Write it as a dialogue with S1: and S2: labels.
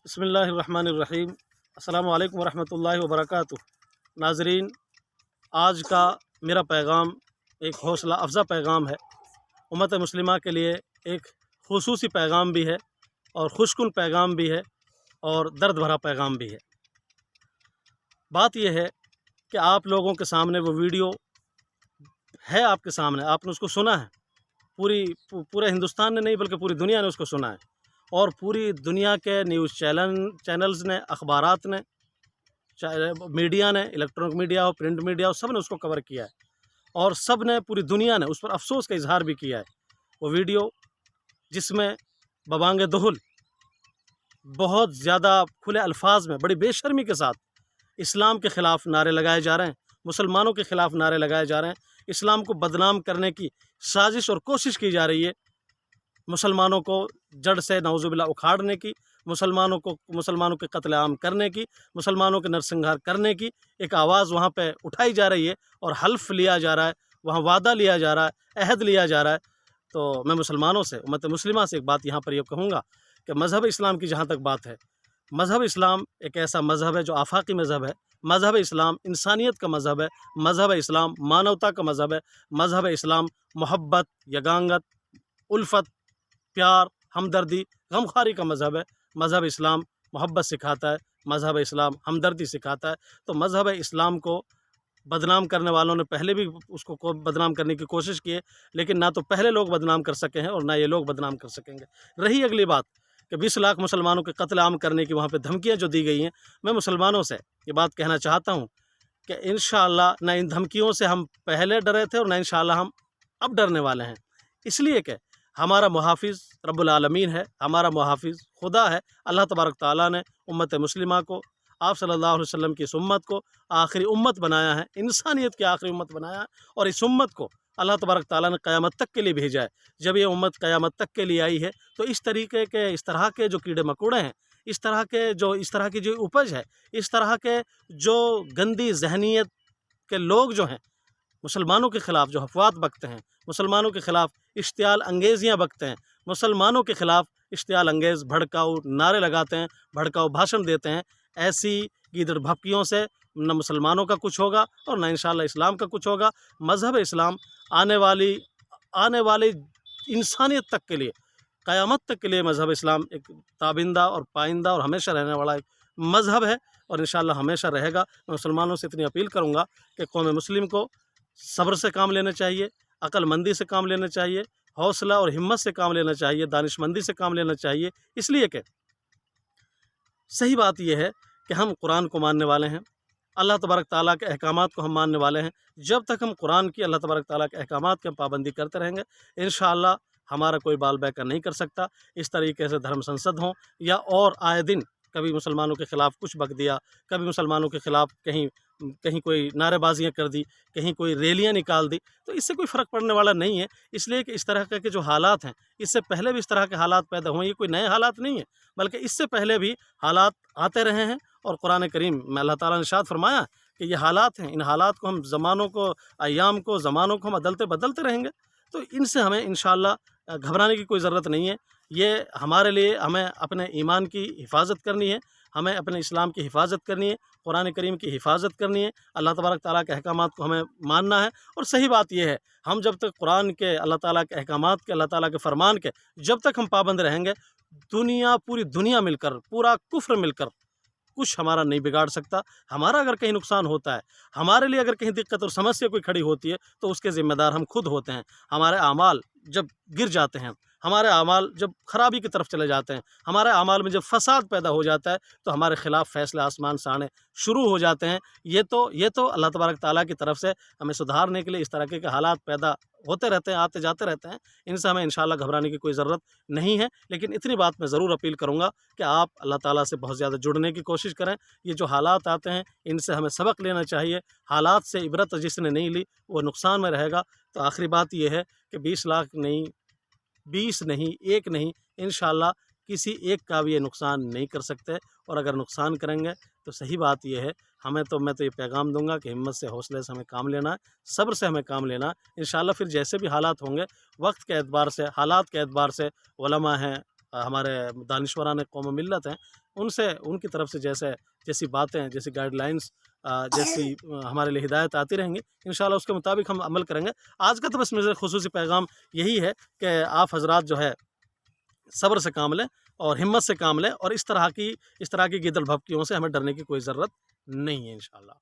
S1: बिस्मिल्लाहिर्रहमानिर्रहीम। अस्सलामु अलैकुम वरहमतुल्लाहि वबरकातुह। नाज़रीन, आज का मेरा पैगाम एक हौसला अफ़ज़ा पैगाम है। उम्मत मुस्लिमा के लिए एक खुसूसी पैगाम भी है और खुशकुन पैगाम भी है और दर्द भरा पैगाम भी है। बात यह है कि आप लोगों के सामने वो वीडियो है, आपके सामने, आपने उसको सुना है। पूरे हिंदुस्तान ने नहीं बल्कि पूरी दुनिया ने उसको सुना है और पूरी दुनिया के न्यूज़ चैनल्स ने, अखबारात ने, मीडिया ने, इलेक्ट्रॉनिक मीडिया हो, प्रिंट मीडिया हो, सब ने उसको कवर किया है और सब ने, पूरी दुनिया ने उस पर अफसोस का इजहार भी किया है। वो वीडियो जिसमें बबांग दुहुल बहुत ज़्यादा खुले अल्फाज में बड़ी बेशर्मी के साथ इस्लाम के ख़िलाफ़ नारे लगाए जा रहे हैं, मुसलमानों के ख़िलाफ़ नारे लगाए जा रहे हैं, इस्लाम को बदनाम करने की साजिश और कोशिश की जा रही है, मुसलमानों को जड़ से नाउज़ुबिल्लाह उखाड़ने की, मुसलमानों के कत्ल आम करने की, मुसलमानों के नरसंहार करने की एक आवाज़ वहाँ पे उठाई जा रही है और हल्फ लिया जा रहा है, वहाँ वादा लिया जा रहा है, अहद लिया जा रहा है। तो मैं मुसलमानों से, उम्मत मुस्लिमा से एक बात यहाँ पर ये कहूँगा कि मज़हब इस्लाम की जहाँ तक बात है, मज़हब इस्लाम एक ऐसा मज़हब है जो आफाकी मज़हब है। मज़हब इस्लाम इंसानियत का मज़हब है, मज़हब इस्लाम मानवता का मज़हब है, मज़हब इस्लाम मोहब्बत, यगांगत, उल्फत, प्यार, हमदर्दी, गमखारी का मज़हब है। मज़हब इस्लाम मोहब्बत सिखाता है, मज़हब इस्लाम हमदर्दी सिखाता है। तो मज़हब इस्लाम को बदनाम करने वालों ने पहले भी उसको बदनाम करने की कोशिश की है, लेकिन ना तो पहले लोग बदनाम कर सके हैं और ना ये लोग बदनाम कर सकेंगे। रही अगली बात कि 20 लाख मुसलमानों के कत्ल आम करने की वहाँ पे धमकियाँ जो दी गई हैं, मैं मुसलमानों से ये बात कहना चाहता हूँ कि इंशाअल्लाह ना इन धमकियों से हम पहले डरे थे और ना इंशाअल्लाह हम अब डरने वाले हैं। इसलिए कि हमारा मुहाफ़िज़ रब्बुल आलमीन है, हमारा मुहाफ़िज़ खुदा है। अल्लाह तबारक तआला ने उम्मत मुस्लिमा को, आप सल्लल्लाहु अलैहि वसल्लम की इस उम्मत को आखिरी उम्मत बनाया है, इंसानियत की आखिरी उम्मत बनाया है और इस उम्मत को अल्लाह तबारक तआला ने क़यामत तक के लिए भेजा है। जब ये उम्मत क़यामत तक के लिए आई है तो इस तरह के जो कीड़े मकोड़े हैं, इस तरह की जो उपज है, इस तरह के जो गंदी ज़हनियत के लोग जो हैं, मुसलमानों के ख़िलाफ़ जो अफ़वाह बकते हैं, मुसलमानों के ख़िलाफ़ इश्तियाल अंगेज़ियाँ बकते हैं, मुसलमानों के ख़िलाफ़ इश्तियाल अंगेज़ भड़काऊ नारे लगाते हैं, भड़काऊ भाषण देते हैं, ऐसी गीदड़ भपकियों से न मुसलमानों का कुछ होगा और न इंशाअल्लाह इस्लाम का कुछ होगा। मज़हब इस्लाम आने वाली इंसानियत तक के लिए, क़यामत तक के लिए मज़हब इस्लाम एक ताबिंदा और पाइंदा और हमेशा रहने वाला एक मज़हब है और इंशाअल्लाह हमेशा रहेगा। मैं मुसलमानों से इतनी अपील करूँगा कि कौम मुस्लिम को सब्र से काम लेना चाहिए, अक्लमंदी से काम लेना चाहिए, हौसला और हिम्मत से काम लेना चाहिए, दानिशमंदी से काम लेना चाहिए। इसलिए कि सही बात यह है कि हम कुरान को मानने वाले हैं, अल्लाह तबारक ताला के अहकामात को हम मानने वाले हैं। जब तक हम कुरान की, अल्लाह तबारक ताला के अहकामात की पाबंदी करते रहेंगे, इंशाअल्लाह हमारा कोई बाल बैका नहीं कर सकता। इस तरीके से धर्म संसद हों या और आए दिन कभी मुसलमानों के ख़िलाफ़ कुछ बक दिया, कभी मुसलमानों के ख़िलाफ़ कहीं कोई नारेबाजियाँ कर दी, कहीं कोई रैलियाँ निकाल दी, तो इससे कोई फ़र्क पड़ने वाला नहीं है। इसलिए कि इस तरह के जो हालात हैं, इससे पहले भी इस तरह के हालात पैदा हुए, ये कोई नए हालात नहीं है, बल्कि इससे पहले भी हालात आते रहे हैं और कुरान करीम में अल्लाह ताला ने इरशाद फरमाया कि ये हालात हैं, इन हालात को हम ज़मानों को, अय्याम को, ज़मानों को हम अदलते बदलते रहेंगे। तो इनसे हमें इंशाअल्लाह घबराने की कोई ज़रूरत नहीं है। ये हमारे लिए, हमें अपने ईमान की हिफाजत करनी है, हमें अपने इस्लाम की हिफाजत करनी है, कुरान करीम की हिफाजत करनी है, अल्लाह तबारक ताला के अहकामात को हमें मानना है। और सही बात यह है, हम जब तक कुरान के, अल्लाह ताला के अहकामात के, अल्लाह ताला के फ़रमान के जब तक हम पाबंद रहेंगे, पूरी दुनिया मिलकर, पूरा कुफ्र मिलकर कुछ हमारा नहीं बिगाड़ सकता। हमारा अगर कहीं नुकसान होता है, हमारे लिए अगर कहीं दिक्कत और समस्या कोई खड़ी होती है, तो उसके ज़िम्मेदार हम खुद होते हैं। हमारे आमाल जब गिर जाते हैं, हमारे आमाल जब खराबी की तरफ चले जाते हैं, हमारे आमाल में जब फसाद पैदा हो जाता है, तो हमारे ख़िलाफ़ फ़ैसले आसमान से आने शुरू हो जाते हैं। ये तो अल्लाह तबारक ताला की तरफ से हमें सुधारने के लिए इस तरह के हालात पैदा होते रहते हैं, आते जाते रहते हैं। इनसे हमें इंशाअल्लाह घबराने की कोई ज़रूरत नहीं है। लेकिन इतनी बात मैं ज़रूर अपील करूँगा कि आप अल्लाह ताला से बहुत ज़्यादा जुड़ने की कोशिश करें। ये जो हालात आते हैं, इनसे हमें सबक लेना चाहिए। हालात से इबरत जिसने नहीं ली, वो नुकसान में रहेगा। तो आखिरी बात ये है कि 20 लाख नहीं, 20 नहीं, 1 नहीं, इंशाअल्लाह किसी एक का भी ये नुकसान नहीं कर सकते। और अगर नुकसान करेंगे तो सही बात यह है, मैं तो ये पैगाम दूंगा कि हिम्मत से, हौसले से हमें काम लेना है, सब्र से हमें काम लेना है। इंशाअल्लाह फिर जैसे भी हालात होंगे, वक्त के एतबार से, हालात के एतबार से, उलमा हैं, हमारे दानिश्वरान कौम मिल्लत हैं, ان سے ان کی طرف سے جیسی باتیں، جیسی گائیڈ لائنس، جیسی ہمارے لیے ہدایت آتی رہیں گی، انشاءاللہ اس کے مطابق ہم عمل کریں گے۔ آج کا تو بس میرا خصوصی پیغام یہی ہے کہ آپ حضرات جو ہے صبر سے کام لیں اور ہمت سے کام لیں، اور اس طرح کی گیدڑ بھبکیوں سے ہمیں ڈرنے کی کوئی ضرورت نہیں ہے انشاءاللہ۔